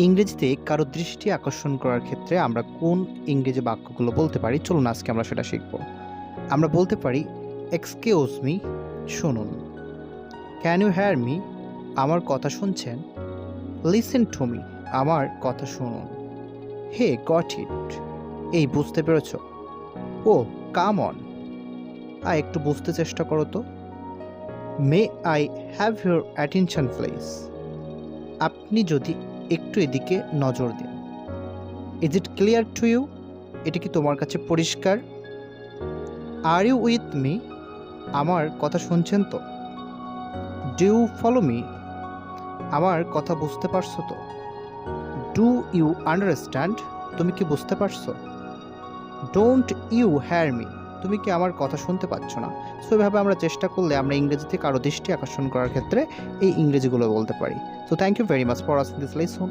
ইংরেজিতে কারো দৃষ্টি আকর্ষণ করার ক্ষেত্রে আমরা কোন ইংরেজি বাক্যগুলো বলতে পারি? চলুন আজকে আমরা সেটা শিখব। আমরা বলতে পারি, এক্সকিউজ মি, শুনুন। ক্যান ইউ হেয়ার মি, আমার কথা শুনছেন? লিসেন টু মি, আমার কথা শুনুন। হে গট ইট, এই বুঝতে পেরেছ? ও কাম অন, একটু বুঝতে চেষ্টা করো তো। May I have your attention please, আপনি যদি একটু এদিকে নজর দিন। Is it clear to you, এটা কি তোমার কাছে পরিষ্কার? আর ইউ উইথ মি, আমার কথা শুনছেন তো? ডু ইউ ফলো মি, আমার কথা বুঝতে পারছো তো? ডু ইউ আন্ডারস্ট্যান্ড, তুমি কি বুঝতে পারছো? ডোন্ট ইউ হেয়ার মি, তুমি কি আমার কথা শুনতে পাচ্ছ না? সো এভাবে আমরা চেষ্টা করলে আমরা ইংরেজিতে কারো দৃষ্টি আকর্ষণ করার ক্ষেত্রে এই ইংরেজিগুলো বলতে পারি। So thank you very much for watching this lesson.